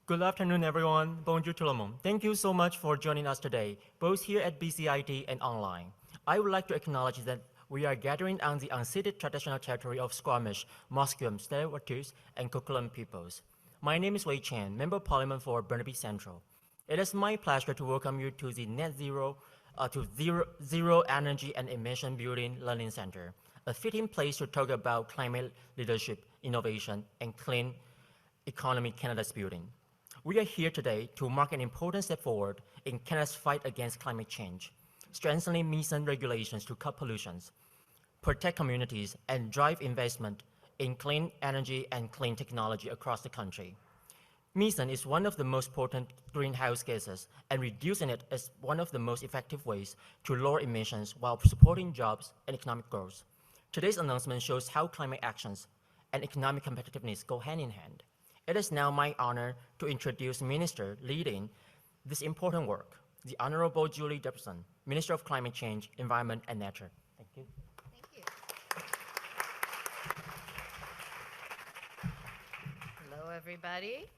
Good afternoon, everyone. Bonjour tout le monde. Thank you so much for joining us today, both here at BCIT and online. I would like to acknowledge that we are gathering on the unceded traditional territory of Squamish, Musqueam, Tsleil-Waututh, and Coquitlam peoples. My name is Wei Chan, Member of Parliament for Burnaby Central. It is my pleasure to welcome you to the Zero Energy and Emission Building Learning Center, a fitting place to talk about climate leadership, innovation, and clean economy Canada's building. We are here today to mark an important step forward in Canada's fight against climate change, strengthening methane regulations to cut pollutions, protect communities, and drive investment in clean energy and clean technology across the country. Methane is one of the most potent greenhouse gases, and reducing it is one of the most effective ways to lower emissions while supporting jobs and economic growth. Today's announcement shows how climate actions and economic competitiveness go hand in hand. It is now my honor to introduce Minister leading this important work, the Honorable Julie Dabrusin, Minister of Climate Change, Environment and Nature. Thank you. Thank you. Hello, everybody.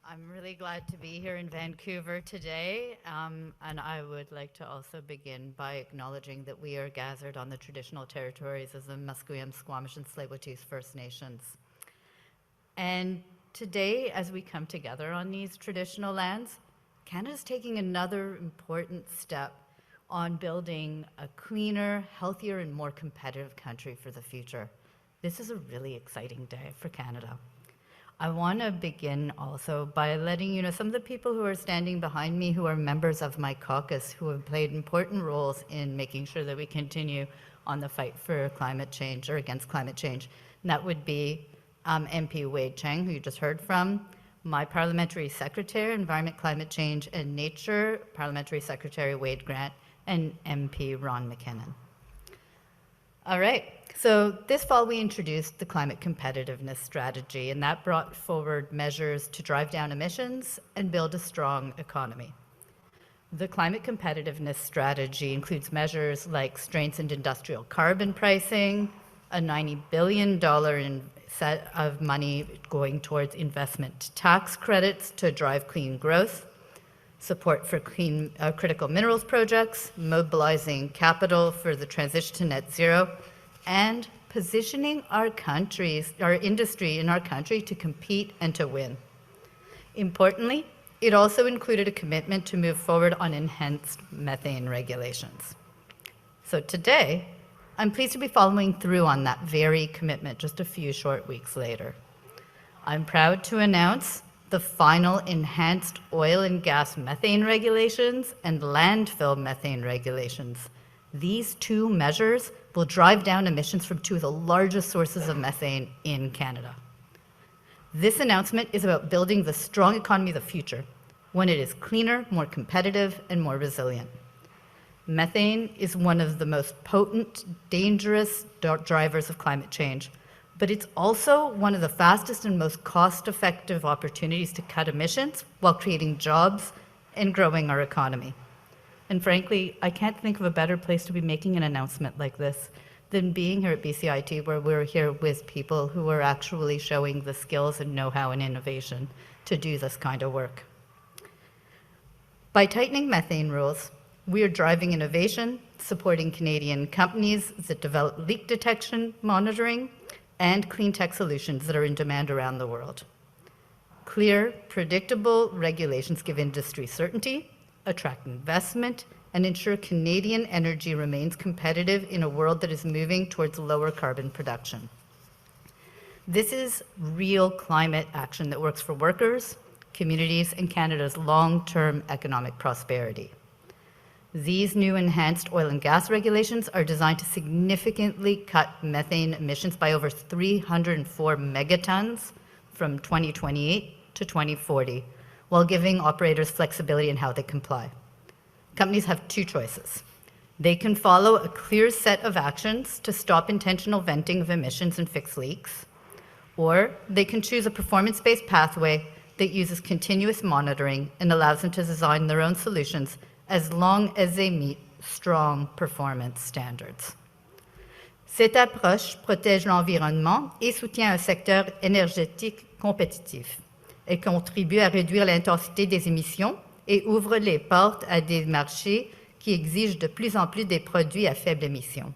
I'm really glad to be here in Vancouver today, and I would like to also begin by acknowledging that we are gathered on the traditional territories of the Musqueam, Squamish, and Tsleil-Waututh First Nations. And today, as we come together on these traditional lands, Canada's taking another important step on building a cleaner, healthier, and more competitive country for the future. This is a really exciting day for Canada. I want to begin also by letting you know some of the people who are standing behind me who are members of my caucus who have played important roles in making sure that we continue on the fight for climate change or against climate change. And that would be MP Wade Chang, who you just heard from, my Parliamentary Secretary, Environment, Climate Change and Nature, Parliamentary Secretary Wade Grant, and MP Ron McKinnon. All right, so this fall we introduced the Climate Competitiveness Strategy, and that brought forward measures to drive down emissions and build a strong economy. The Climate Competitiveness Strategy includes measures like strengthened industrial carbon pricing, a $90 billion set of money going towards investment tax credits to drive clean growth, support for clean critical minerals projects, mobilizing capital for the transition to net zero, and positioning our industry in our country to compete and to win. Importantly, it also included a commitment to move forward on enhanced methane regulations. So today, I'm pleased to be following through on that very commitment just a few short weeks later. I'm proud to announce the final enhanced oil and gas methane regulations and landfill methane regulations. These two measures will drive down emissions from two of the largest sources of methane in Canada. This announcement is about building the strong economy of the future, one it is cleaner, more competitive, and more resilient. Methane is one of the most potent, dangerous drivers of climate change, but it's also one of the fastest and most cost-effective opportunities to cut emissions while creating jobs and growing our economy. And frankly, I can't think of a better place to be making an announcement like this than being here at BCIT, where we're here with people who are actually showing the skills and know-how and innovation to do this kind of work. By tightening methane rules, we are driving innovation, supporting Canadian companies that develop leak detection, monitoring, and clean tech solutions that are in demand around the world. Clear, predictable regulations give industry certainty, attract investment, and ensure Canadian energy remains competitive in a world that is moving towards lower carbon production. This is real climate action that works for workers, communities, and Canada's long-term economic prosperity. These new enhanced oil and gas regulations are designed to significantly cut methane emissions by over 304 megatons from 2028 to 2040, while giving operators flexibility in how they comply. Companies have two choices. They can follow a clear set of actions to stop intentional venting of emissions and fix leaks, or they can choose a performance-based pathway that uses continuous monitoring and allows them to design their own solutions as long as they meet strong performance standards. Cette approche protège l'environnement et soutient un secteur énergétique compétitif. Elle contribue à réduire l'intensité des émissions et ouvre les portes à des marchés qui exigent de plus en plus des produits à faible émission.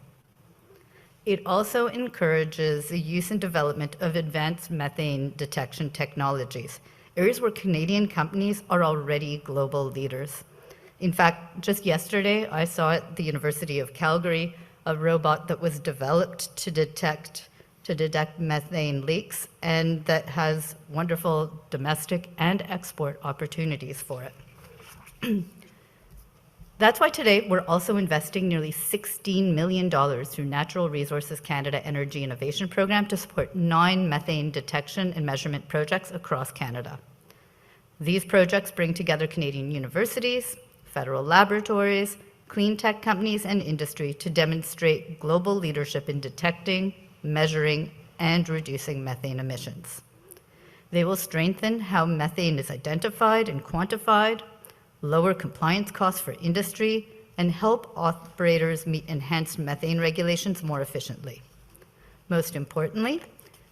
It also encourages the use and development of advanced methane detection technologies, areas where Canadian companies are already global leaders. In fact, just yesterday, I saw at the University of Calgary a robot that was developed to detect methane leaks and that has wonderful domestic and export opportunities for it. That's why today we're also investing nearly $16 million through Natural Resources Canada Energy Innovation Program to support 9 methane detection and measurement projects across Canada. These projects bring together Canadian universities, federal laboratories, clean tech companies, and industry to demonstrate global leadership in detecting, measuring, and reducing methane emissions. They will strengthen how methane is identified and quantified, lower compliance costs for industry, and help operators meet enhanced methane regulations more efficiently. Most importantly,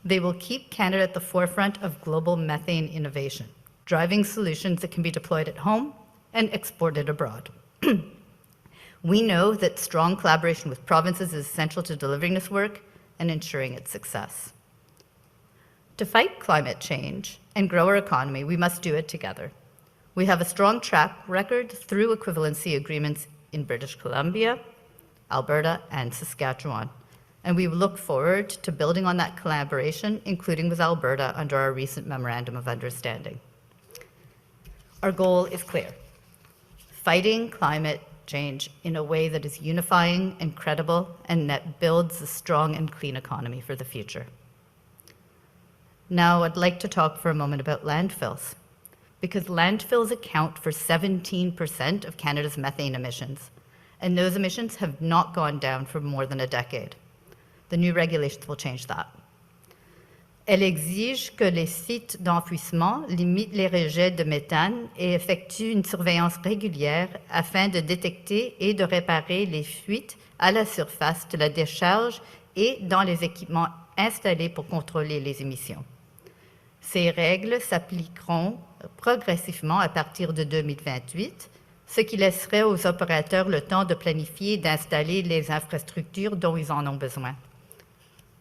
they will keep Canada at the forefront of global methane innovation, driving solutions that can be deployed at home and exported abroad. We know that strong collaboration with provinces is essential to delivering this work and ensuring its success. To fight climate change and grow our economy, we must do it together. We have a strong track record through equivalency agreements in British Columbia, Alberta, and Saskatchewan, and we look forward to building on that collaboration, including with Alberta under our recent Memorandum of Understanding. Our goal is clear: fighting climate change in a way that is unifying and credible and that builds a strong and clean economy for the future. Now, I'd like to talk for a moment about landfills, because landfills account for 17% of Canada's methane emissions, and those emissions have not gone down for more than a decade. The new regulations will change that. Elle exige que les sites d'enfouissement limitent les rejets de méthane et effectuent une surveillance régulière afin de détecter et de réparer les fuites à la surface de la décharge et dans les équipements installés pour contrôler les émissions. Ces règles s'appliqueront progressivement à partir de 2028, ce qui laisserait aux opérateurs le temps de planifier et d'installer les infrastructures dont ils en ont besoin.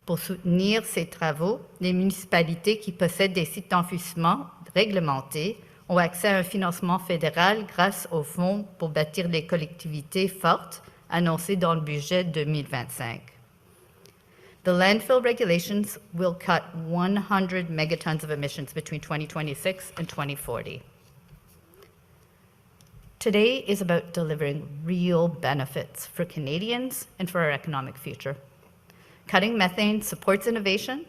Pour soutenir ces travaux, les municipalités qui possèdent des sites d'enfouissement réglementés ont accès à un financement fédéral grâce au Fonds pour bâtir les collectivités fortes annoncé dans le budget 2025. The landfill regulations will cut 100 megatons of emissions between 2026 and 2040. Today is about delivering real benefits for Canadians and for our economic future. Cutting methane supports innovation,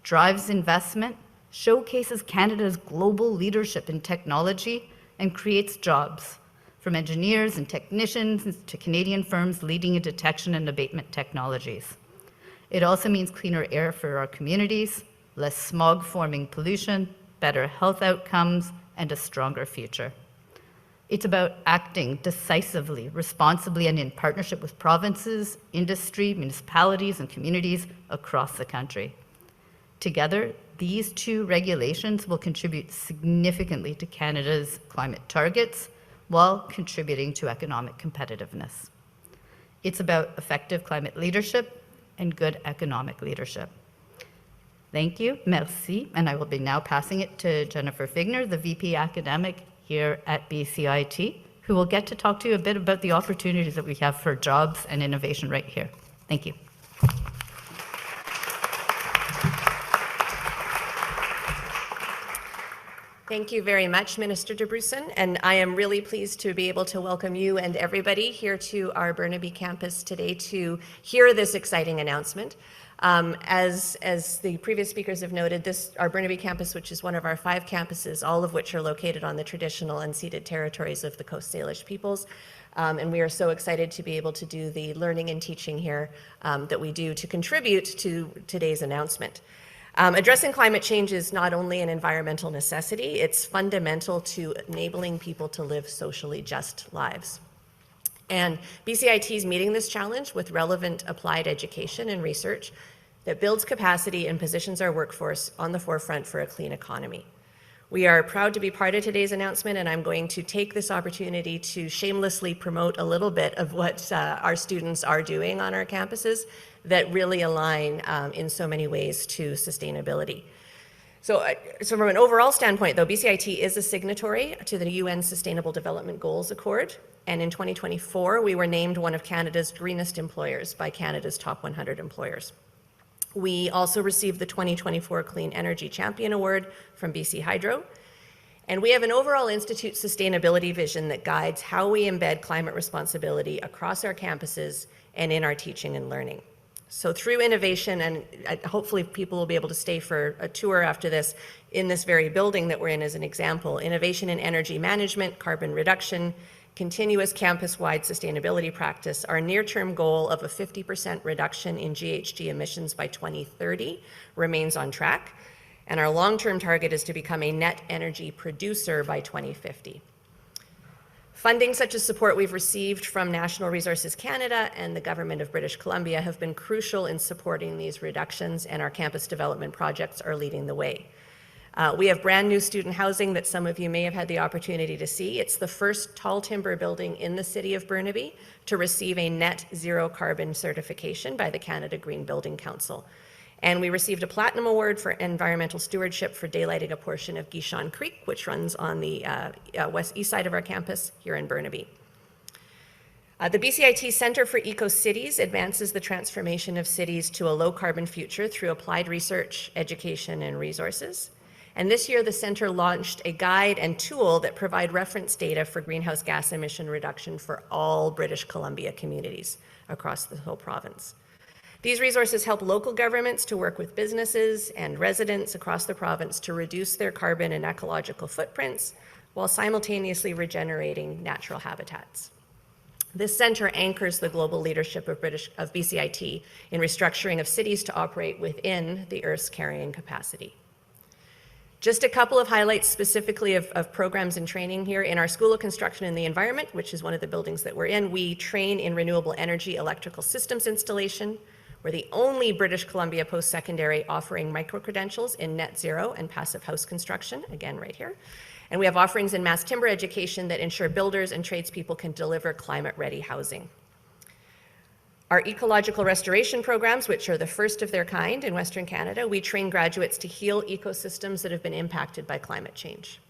drives investment, showcases Canada's global leadership in technology, and creates jobs, from engineers and technicians to Canadian firms leading in detection and abatement technologies. It also means cleaner air for our communities, less smog-forming pollution, better health outcomes, and a stronger future. It's about acting decisively, responsibly, and in partnership with provinces, industry, municipalities, and communities across the country. Together, these two regulations will contribute significantly to Canada's climate targets while contributing to economic competitiveness. It's about effective climate leadership and good economic leadership. Thank you, merci, and I will be now passing it to Jennifer Figner, the VP Academic here at BCIT, who will get to talk to you a bit about the opportunities that we have for jobs and innovation right here. Thank you. Thank you very much, Minister Dabrusin, and I am really pleased to be able to welcome you and everybody here to our Burnaby campus today to hear this exciting announcement. As the previous speakers have noted, our Burnaby campus, which is one of our 5 campuses, all of which are located on the traditional unceded territories of the Coast Salish peoples, and we are so excited to be able to do the learning and teaching here that we do to contribute to today's announcement. Addressing climate change is not only an environmental necessity, it's fundamental to enabling people to live socially just lives. And BCIT is meeting this challenge with relevant applied education and research that builds capacity and positions our workforce on the forefront for a clean economy. We are proud to be part of today's announcement, and I'm going to take this opportunity to shamelessly promote a little bit of what our students are doing on our campuses that really align in so many ways to sustainability. So from an overall standpoint, though, BCIT is a signatory to the UN Sustainable Development Goals Accord, and in 2024, we were named one of Canada's greenest employers by Canada's top 100 employers. We also received the 2024 Clean Energy Champion Award from BC Hydro, and we have an overall institute sustainability vision that guides how we embed climate responsibility across our campuses and in our teaching and learning. So through innovation, and hopefully people will be able to stay for a tour after this, in this very building that we're in as an example, innovation in energy management, carbon reduction, continuous campus-wide sustainability practice, our near-term goal of a 50% reduction in GHG emissions by 2030 remains on track, and our long-term target is to become a net energy producer by 2050. Funding such as support we've received from National Resources Canada and the Government of British Columbia have been crucial in supporting these reductions, and our campus development projects are leading the way. We have brand new student housing that some of you may have had the opportunity to see. It's the first tall timber building in the city of Burnaby to receive a net zero carbon certification by the Canada Green Building Council. And we received a Platinum Award for Environmental Stewardship for daylighting a portion of Guichon Creek, which runs on the east side of our campus here in Burnaby. The BCIT Centre for Eco-Cities advances the transformation of cities to a low-carbon future through applied research, education, and resources. And this year, the Centre launched a guide and tool that provide reference data for greenhouse gas emission reduction for all British Columbia communities across the whole province. These resources help local governments to work with businesses and residents across the province to reduce their carbon and ecological footprints while simultaneously regenerating natural habitats. This centre anchors the global leadership of BCIT in restructuring of cities to operate within the Earth's carrying capacity. Just a couple of highlights specifically of programs and training here. In our School of Construction and the Environment, which is one of the buildings that we're in, we train in renewable energy electrical systems installation. We're the only British Columbia post-secondary offering micro-credentials in net zero and passive house construction, again right here. And we have offerings in mass timber education that ensure builders and tradespeople can deliver climate-ready housing. Our ecological restoration programs, which are the first of their kind in Western Canada, we train graduates to heal ecosystems that have been impacted by climate change.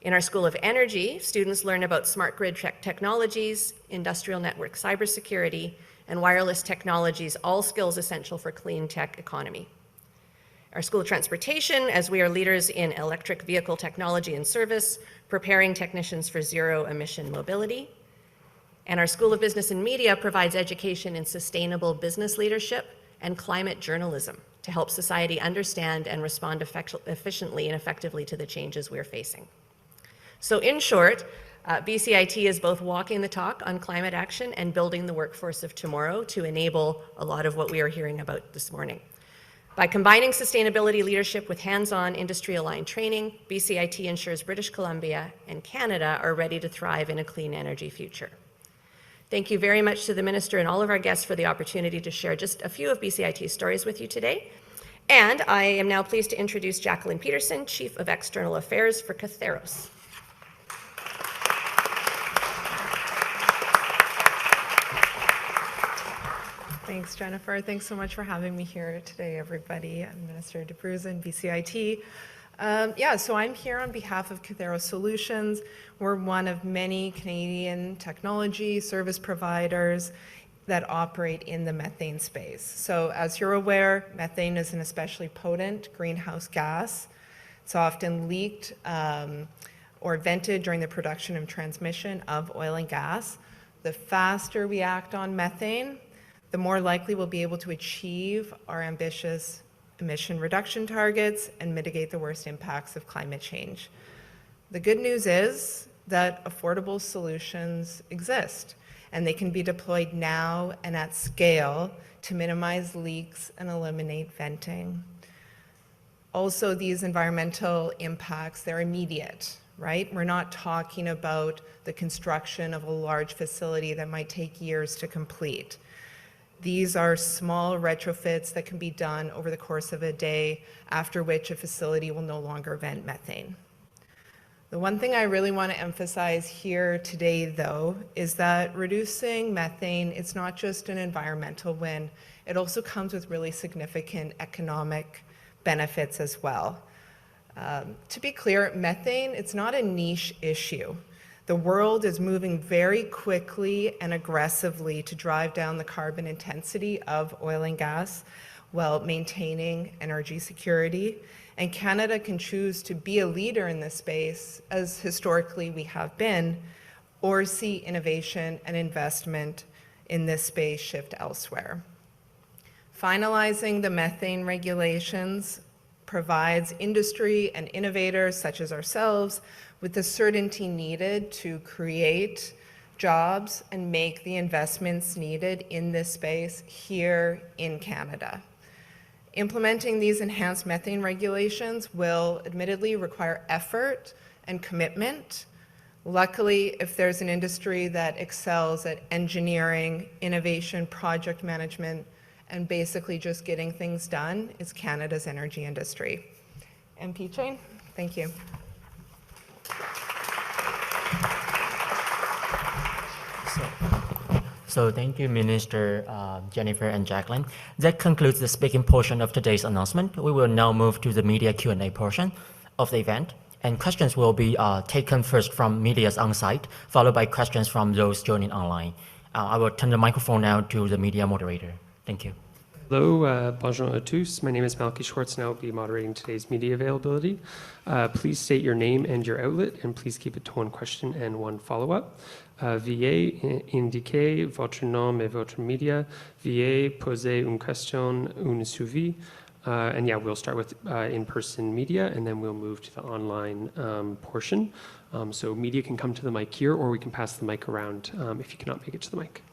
In our School of Energy, students learn about smart grid technologies, industrial network cybersecurity, and wireless technologies, all skills essential for clean tech economy. Our School of Transportation, as we are leaders in electric vehicle technology and service, preparing technicians for zero emission mobility. And our School of Business and Media provides education in sustainable business leadership and climate journalism to help society understand and respond efficiently and effectively to the changes we're facing. So in short, BCIT is both walking the talk on climate action and building the workforce of tomorrow to enable a lot of what we are hearing about this morning. By combining sustainability leadership with hands-on industry-aligned training, BCIT ensures British Columbia and Canada are ready to thrive in a clean energy future. Thank you very much to the Minister and all of our guests for the opportunity to share just a few of BCIT's stories with you today. And I am now pleased to introduce Jacqueline Peterson, Chief of External Affairs for Kathairos. Thanks, Jennifer. Thanks so much for having me here today, everybody. I'm Minister Dabrusin, BCIT. So I'm here on behalf of Kathairos Solutions. We're one of many Canadian technology service providers that operate in the methane space. So as you're aware, methane is an especially potent greenhouse gas. It's often leaked or vented during the production and transmission of oil and gas. The faster we act on methane, the more likely we'll be able to achieve our ambitious emission reduction targets and mitigate the worst impacts of climate change. The good news is that affordable solutions exist, and they can be deployed now and at scale to minimize leaks and eliminate venting. Also, these environmental impacts, they're immediate. right? We're not talking about the construction of a large facility that might take years to complete. These are small retrofits that can be done over the course of a day, after which a facility will no longer vent methane. The one thing I really want to emphasize here today, though, is that reducing methane, it's not just an environmental win, it also comes with really significant economic benefits as well. To be clear, methane, it's not a niche issue. The world is moving very quickly and aggressively to drive down the carbon intensity of oil and gas while maintaining energy security. And Canada can choose to be a leader in this space, as historically we have been, or see innovation and investment in this space shift elsewhere. Finalizing the methane regulations provides industry and innovators such as ourselves with the certainty needed to create jobs and make the investments needed in this space here in Canada. Implementing these enhanced methane regulations will admittedly require effort and commitment. Luckily, if there's an industry that excels at engineering, innovation, project management, and basically just getting things done, it's Canada's energy industry. MP Chain, thank you. So thank you, Minister Jennifer and Jacqueline. That concludes the speaking portion of today's announcement. We will now move to the media Q&A portion of the event. And questions will be taken first from medias on site, followed by questions from those joining online. I will turn the microphone now to the media moderator. Thank you. Hello, bonjour à tous. My name is Malky Schwartz, and I will be moderating today's media availability. Please state your name and your outlet, and please keep it to one question and one follow-up. Veuillez indiquer votre nom et votre média. Veuillez poser une question, un suivi. And yeah, we'll start with in-person media, and then we'll move to the online portion. So media can come to the mic here, or we can pass the mic around if you cannot make it to the mic.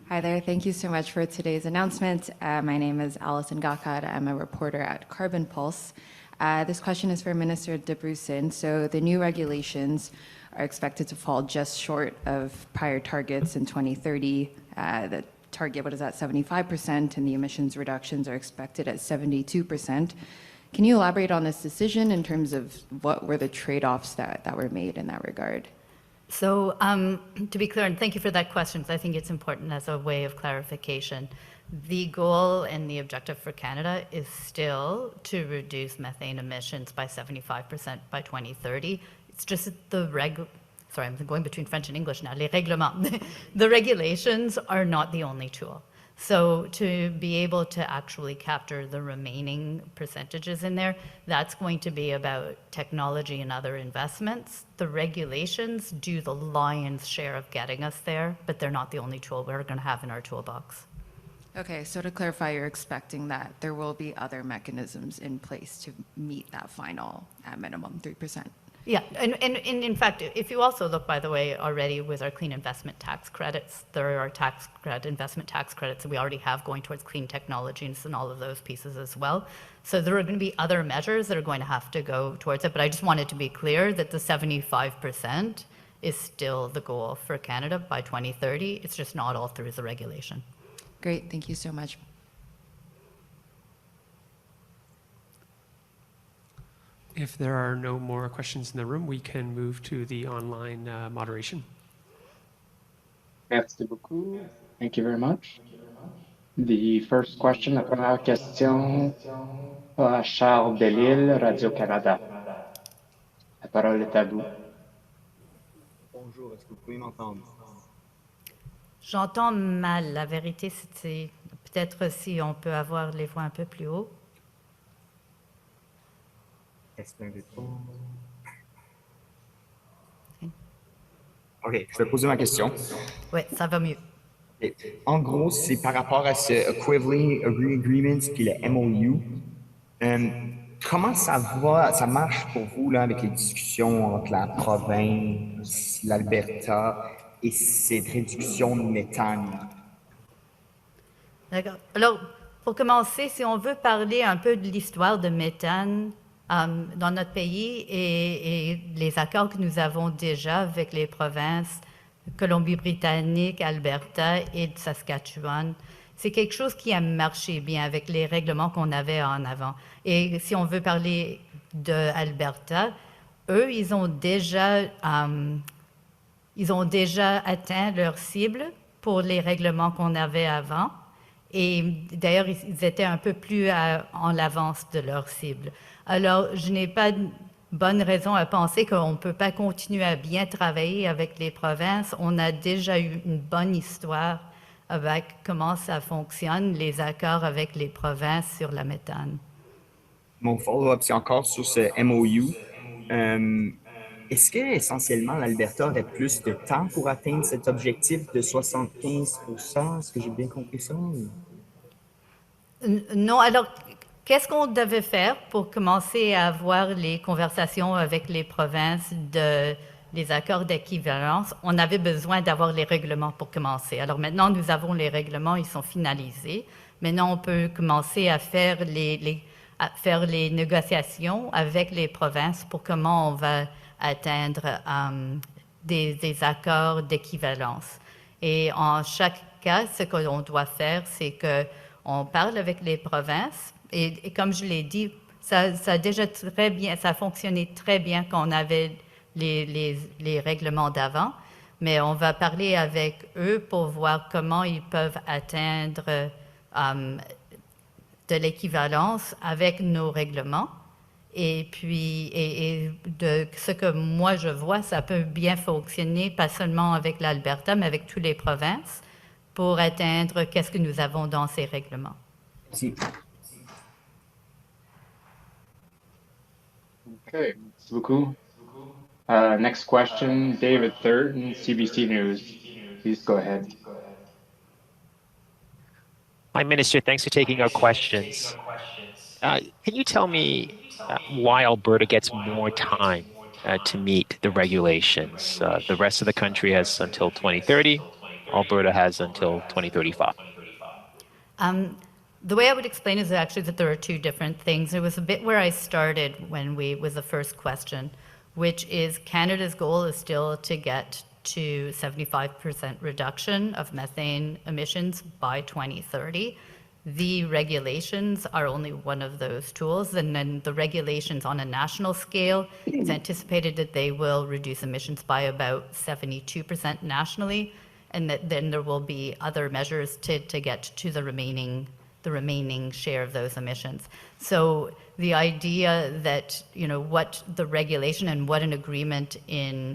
Hi there, thank you so much for today's announcement. My name is Alison Gakad. I'm a reporter at Carbon Pulse. This question is for Minister Dabrusin. So the new regulations are expected to fall just short of prior targets in 2030. The target, what is that, 75%, and the emissions reductions are expected at 72%. Can you elaborate on this decision in terms of what were the trade-offs that were made in that regard? So to be clear, and thank you for that question, I think it's important as a way of clarification. The goal and the objective for Canada is still to reduce methane emissions by 75% by 2030. It's just that sorry, I'm going between French and English now, les règlements. The regulations are not the only tool. So to be able to actually capture the remaining percentages in there, that's going to be about technology and other investments. The regulations do the lion's share of getting us there, but they're not the only tool we're going to have in our toolbox. Okay, so to clarify, you're expecting that there will be other mechanisms in place to meet that final, at minimum, 3%. Yeah, and in fact, if you also look, by the way, already with our clean investment tax credits, there are investment tax credits that we already have going towards clean technologies and all of those pieces as well. So there are going to be other measures that are going to have to go towards it, but I just wanted to be clear that the 75% is still the goal for Canada by 2030. It's just not all through the regulation. Great, thank you so much. If there are no more questions in the room, we can move to the online moderation. Merci beaucoup. Thank you very much. The first question, la première question, à Charles Delisle, Radio-Canada. La parole est à vous. Bonjour, est-ce que vous pouvez m'entendre? J'entends mal, la vérité, c'est peut-être si on peut avoir les voix un peu plus haut. Est-ce un retour? OK, je vais poser ma question. Oui, ça va mieux. Okay. En gros, c'est par rapport à ce Equivalent Agreement puis le MOU. Comment ça marche pour vous là, avec les discussions entre la province, l'Alberta et cette réduction de méthane? D'accord. Alors, Pour commencer, si on veut parler un peu de l'histoire de méthane dans notre pays et les accords que nous avons déjà avec les provinces Colombie-Britannique, Alberta et de Saskatchewan, c'est quelque chose qui a marché bien avec les règlements qu'on avait en avant. Et si on veut parler d'Alberta, eux, ils ont déjà atteint leur cible pour les règlements qu'on avait avant. Et d'ailleurs, ils étaient un peu plus en avance de leur cible. Alors, je n'ai pas de bonne raison à penser qu'on ne peut pas continuer à bien travailler avec les provinces. On a déjà eu une bonne histoire avec comment ça fonctionne, les accords avec les provinces sur la méthane. Mon follow-up, c'est encore sur ce MOU. Est-ce que essentiellement l'Alberta aurait plus de temps pour atteindre cet objectif de 75%? Est-ce que j'ai bien compris ça? Non, alors, qu'est-ce qu'on devait faire pour commencer à avoir les conversations avec les provinces les accords d'équivalence? On avait besoin d'avoir les règlements pour commencer. Alors maintenant, nous avons les règlements, ils sont finalisés. Maintenant, on peut commencer à faire les négociations avec les provinces pour comment on va atteindre des accords d'équivalence. Et en chaque cas, ce que l'on doit faire, c'est qu'on parle avec les provinces. Et comme je l'ai dit, ça a déjà très bien, ça a fonctionné très bien quand on avait les règlements d'avant. Mais on va parler avec eux pour voir comment ils peuvent atteindre de l'équivalence avec nos règlements. Et puis, de ce que moi je vois, ça peut bien fonctionner, pas seulement avec l'Alberta, mais avec toutes les provinces, pour atteindre qu'est-ce que nous avons dans ces règlements. Merci. Okay, merci beaucoup. Next question, David Thurton, CBC News. Please go ahead. Hi, Minister. Thanks for taking our questions. Can you tell me why Alberta gets more time to meet the regulations? The rest of the country has until 2030. Alberta has until 2035. The way I would explain is actually that there are two different things. It was a bit where I started with the first question, which is Canada's goal is still to get to 75% reduction of methane emissions by 2030. The regulations are only one of those tools, and then the regulations on a national scale, it's anticipated that they will reduce emissions by about 72% nationally, and that then there will be other measures to get to the remaining share of those emissions. So the idea that, what the regulation and what an agreement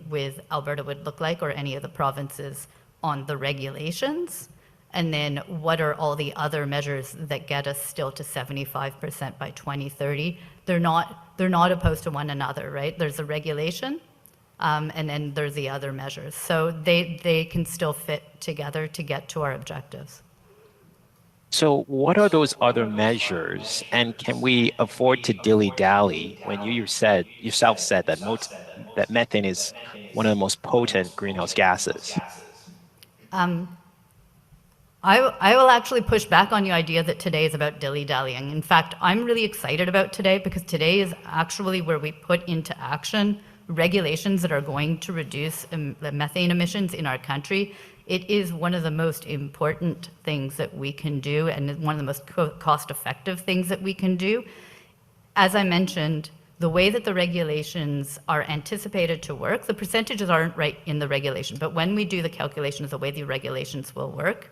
with Alberta would look like, or any of the provinces on the regulations, and then what are all the other measures that get us still to 75% by 2030, they're not opposed to one another, right? There's a regulation, and then there's the other measures. So they can still fit together to get to our objectives. So what are those other measures, and can we afford to dilly-dally when you yourself said that methane is one of the most potent greenhouse gases? I will actually push back on the idea that today is about dilly-dallying. In fact, I'm really excited about today because today is actually where we put into action regulations that are going to reduce the methane emissions in our country. It is one of the most important things that we can do, and one of the most cost-effective things that we can do. As I mentioned, the way that the regulations are anticipated to work, the percentages aren't right in the regulation, but when we do the calculations, the way the regulations will work,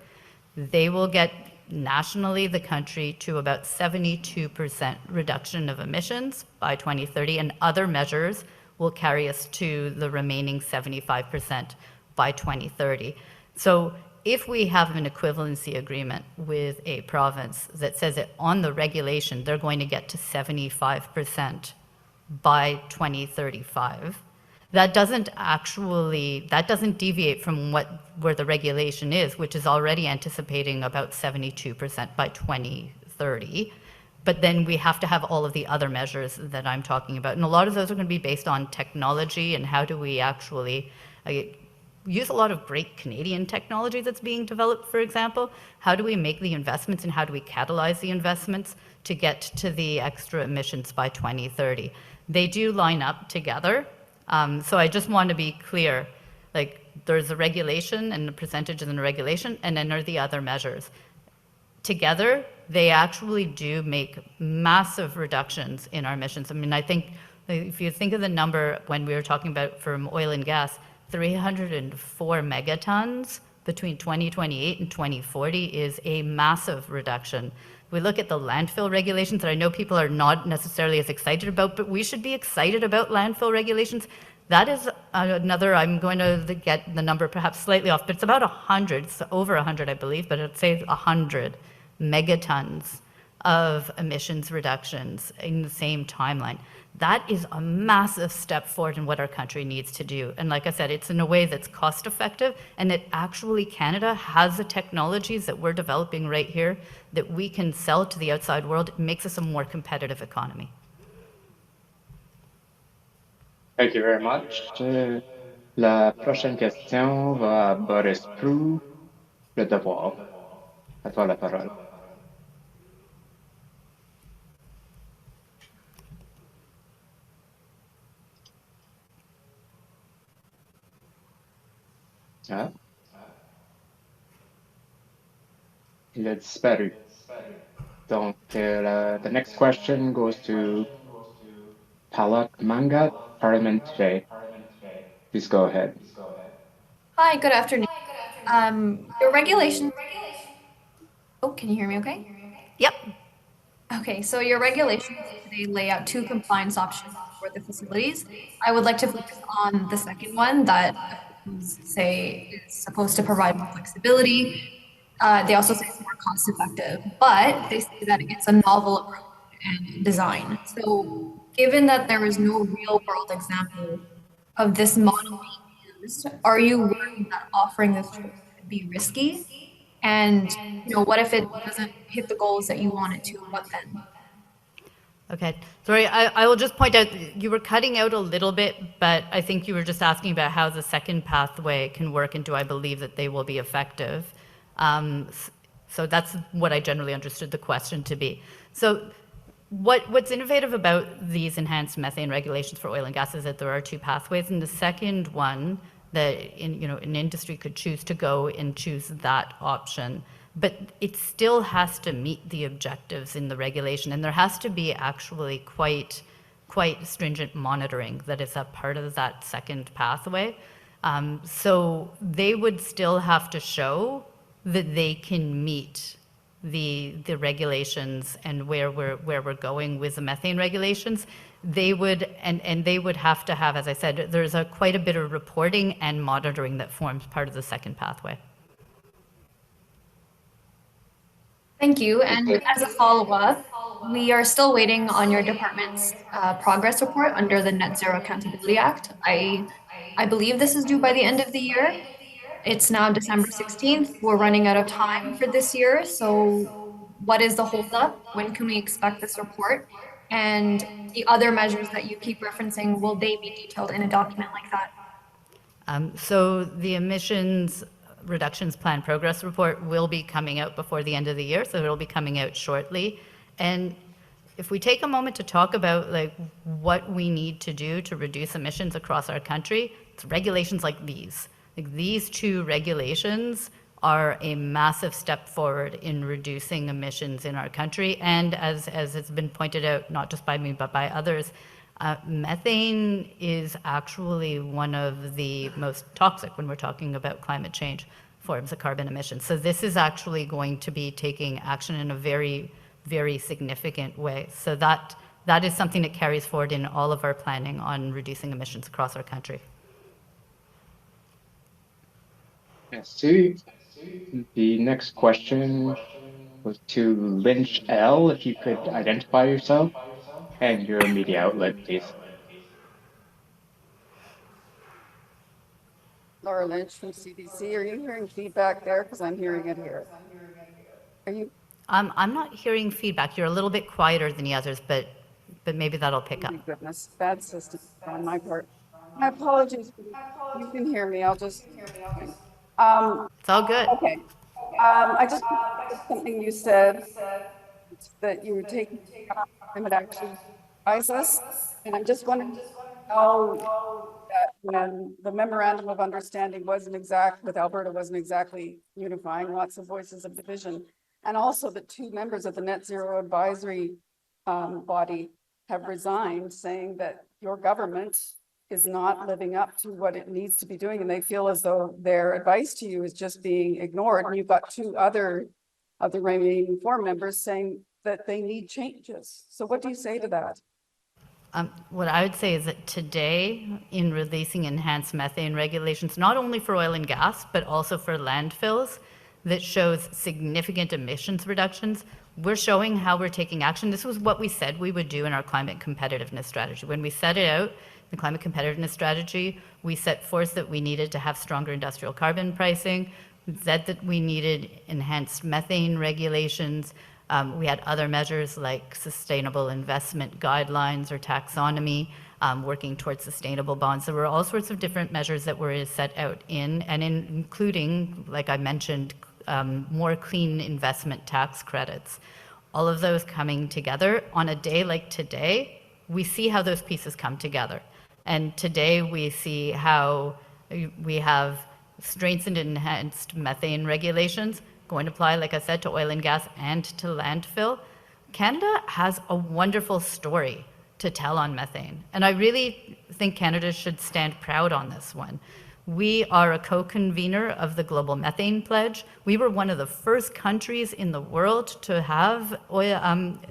they will get nationally the country to about 72% reduction of emissions by 2030, and other measures will carry us to the remaining 75% by 2030. So if we have an equivalency agreement with a province that says that on the regulation they're going to get to 75% by 2035, that doesn't deviate from where the regulation is, which is already anticipating about 72% by 2030. But then we have to have all of the other measures that I'm talking about. And a lot of those are going to be based on technology and how do we actually use a lot of great Canadian technology that's being developed, for example. How do we make the investments and how do we catalyze the investments to get to the extra emissions by 2030? They do line up together. So I just want to be clear, like there's a regulation and the percentages in the regulation, and then there are the other measures. Together, they actually do make massive reductions in our emissions. I mean, I think if you think of the number when we were talking about from oil and gas, 304 megatons between 2028 and 2040 is a massive reduction. We look at the landfill regulations that I know people are not necessarily as excited about, but we should be excited about landfill regulations. That is another, I'm going to get the number perhaps slightly off, but it's about 100, it's over 100, I believe, but I'd say 100 megatons of emissions reductions in the same timeline. That is a massive step forward in what our country needs to do. And like I said, it's in a way that's cost effective, and that actually Canada has the technologies that we're developing right here that we can sell to the outside world. It makes us a more competitive economy. Thank you very much. La prochaine question va à Boris Prou, Le Devoir. À toi la parole. Ah. Il a disparu. Donc, the next question goes to Palak Mangat, Parliament Today. Please go ahead. Hi, good afternoon. Your regulations. Oh, can you hear me okay? Yep. Okay, so your regulations today lay out two compliance options for the facilities. I would like to focus on the second one that say is supposed to provide more flexibility. They also say it's more cost effective, but they say that it's a novel approach and design. So given that there is no real world example of this model being used, are you worried that offering this could be risky? And what if it doesn't hit the goals that you want it to? What then? Okay, sorry, I will just point out, you were cutting out a little bit, but I think you were just asking about how the second pathway can work and do I believe that they will be effective. So that's what I generally understood the question to be. So what's innovative about these enhanced methane regulations for oil and gas is that there are two pathways, and the second one that an industry could choose to go and choose that option, but it still has to meet the objectives in the regulation, and there has to be actually quite stringent monitoring that is a part of that second pathway. So they would still have to show that they can meet the regulations and where we're going with the methane regulations. They would, and they would have to have, as I said, there's quite a bit of reporting and monitoring that forms part of the second pathway. Thank you. And as a follow-up, we are still waiting on your department's progress report under the Net Zero Accountability Act. I believe this is due by the end of the year. It's now December 16th. We're running out of time for this year. So what is the holdup? When can we expect this report? And the other measures that you keep referencing, will they be detailed in a document like that? So the emissions reductions plan progress report will be coming out before the end of the year, so it'll be coming out shortly. And if we take a moment to talk about what we need to do to reduce emissions across our country, it's regulations like these. These two regulations are a massive step forward in reducing emissions in our country. And as it's been pointed out, not just by me, but by others, methane is actually one of the most toxic when we're talking about climate change forms of carbon emissions. So this is actually going to be taking action in a very, very significant way. So that is something that carries forward in all of our planning on reducing emissions across our country. Merci. The next question was to Lynch L. If you could identify yourself and your media outlet, please. Laura Lynch from CBC. Are you hearing feedback there? Because I'm hearing it here. Are you? I'm not hearing feedback. You're a little bit quieter than the others, but maybe that'll pick up. Goodness, bad system on my part. My apologies. You can hear me. I'll just. It's all good. Okay. I just something you said that you were taking climate action crisis, and I'm just wondering how that when the memorandum of understanding wasn't exact with Alberta wasn't exactly unifying, lots of voices of division, and also the two members of the Net Zero Advisory body have resigned, saying that your government is not living up to what it needs to be doing, and they feel as though their advice to you is just being ignored. And you've got two other of the remaining four members saying that they need changes. So what do you say to that? What I would say is that today, in releasing enhanced methane regulations, not only for oil and gas, but also for landfills, that shows significant emissions reductions, we're showing how we're taking action. This was what we said we would do in our climate competitiveness strategy. When we set it out, the climate competitiveness strategy, we set forth that we needed to have stronger industrial carbon pricing. We said that we needed enhanced methane regulations. We had other measures like sustainable investment guidelines or taxonomy, working towards sustainable bonds. There were all sorts of different measures that were set out including, like I mentioned, more clean investment tax credits. All of those coming together on a day like today, we see how those pieces come together. And today we see how we have strengthened and enhanced methane regulations going to apply, like I said, to oil and gas and to landfill. Canada has a wonderful story to tell on methane. And I really think Canada should stand proud on this one. We are a co-convener of the Global Methane Pledge. We were one of the first countries in the world to have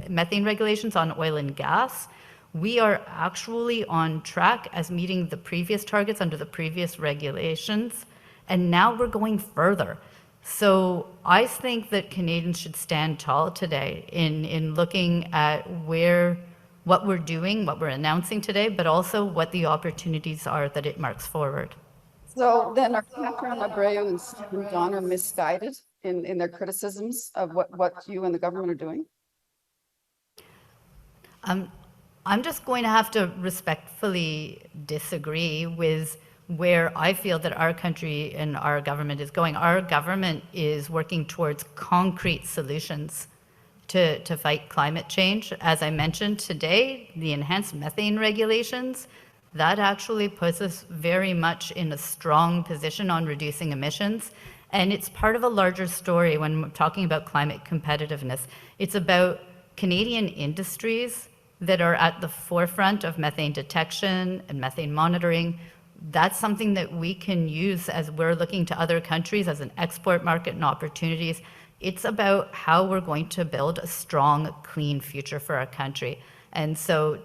methane regulations on oil and gas. We are actually on track as meeting the previous targets under the previous regulations, and now we're going further. So I think that Canadians should stand tall today in looking at what we're doing, what we're announcing today, but also what the opportunities are that it marks forward. So then are Catherine Abreu and Stephen Donner misguided in their criticisms of what you and the government are doing? I'm just going to have to respectfully disagree with where I feel that our country and our government is going. Our government is working towards concrete solutions to fight climate change. As I mentioned today, the enhanced methane regulations, that actually puts us very much in a strong position on reducing emissions. And it's part of a larger story when we're talking about climate competitiveness. It's about Canadian industries that are at the forefront of methane detection and methane monitoring. That's something that we can use as we're looking to other countries as an export market and opportunities. It's about how we're going to build a strong, clean future for our country. And so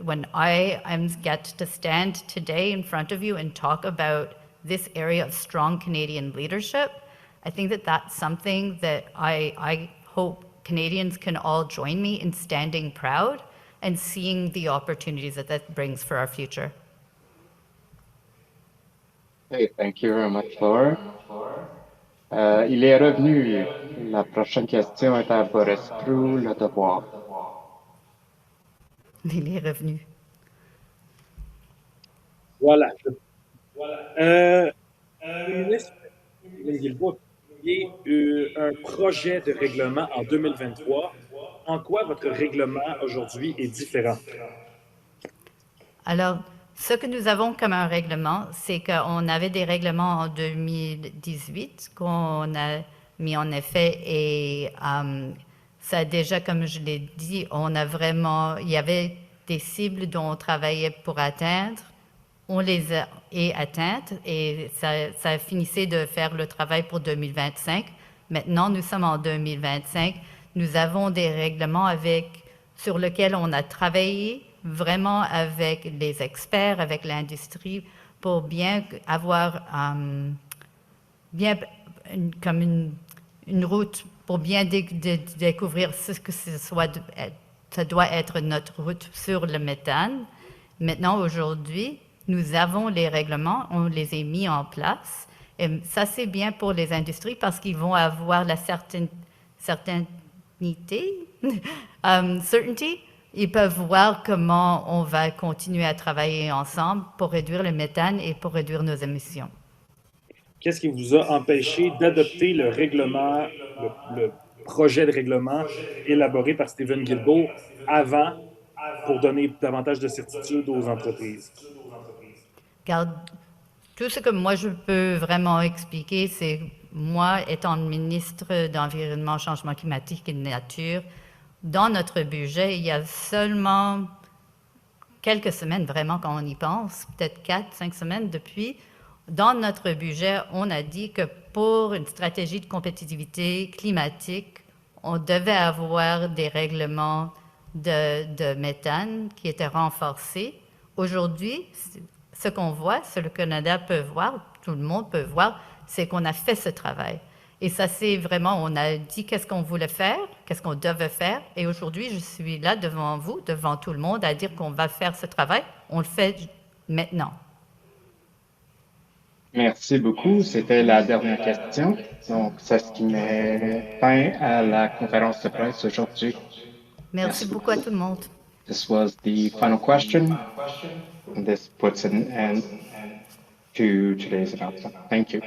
when I get to stand today in front of you and talk about this area of strong Canadian leadership, I think that that's something that I hope Canadians can all join me in standing proud and seeing the opportunities that brings for our future. Okay, thank you very much, Laura. Il est revenu. La prochaine question est à Boris Proulx, Le Devoir. Il est revenu. Voilà. Ministre Guilbeault, il y a un projet de règlement en 2023. En quoi votre règlement aujourd'hui est différent? Alors, ce que nous avons comme un règlement, c'est qu'on avait des règlements en 2018 qu'on a mis en effet et ça déjà, comme je l'ai dit, il y avait des cibles dont on travaillait pour atteindre, on les a atteintes et ça finissait de faire le travail pour 2025. Maintenant, nous sommes en 2025. Nous avons des règlements sur lesquels on a travaillé vraiment avec les experts, avec l'industrie, pour bien avoir comme une route pour bien découvrir ce que ça doit être notre route sur le méthane. Maintenant, aujourd'hui, nous avons les règlements, on les a mis en place. Et ça, c'est bien pour les industries parce qu'ils vont certainty, ils peuvent voir comment on va continuer à travailler ensemble pour réduire le méthane et pour réduire nos émissions. Qu'est-ce qui vous a empêché d'adopter le règlement, le projet de règlement élaboré par Stephen Guilbeault avant pour donner davantage de certitude aux entreprises? Car tout ce que moi je peux vraiment expliquer, c'est moi étant ministre d'Environnement, Changement climatique et de Nature, dans notre budget, il y a seulement quelques semaines, vraiment quand on y pense, peut-être 4-5 semaines depuis, dans notre budget, on a dit que pour une stratégie de compétitivité climatique, on devait avoir des règlements de méthane qui étaient renforcés. Aujourd'hui, ce qu'on voit, ce que le Canada peut voir, tout le monde peut voir, c'est qu'on a fait ce travail. Et ça, c'est vraiment, on a dit qu'est-ce qu'on voulait faire, qu'est-ce qu'on devait faire. Et aujourd'hui, je suis là devant vous, devant tout le monde, à dire qu'on va faire ce travail. On le fait maintenant. Merci beaucoup. C'était la dernière question. Donc, c'est ce qui met fin à la conférence de presse aujourd'hui. Merci beaucoup à tout le monde. This was the final question. And this puts an end to today's announcement. Thank you.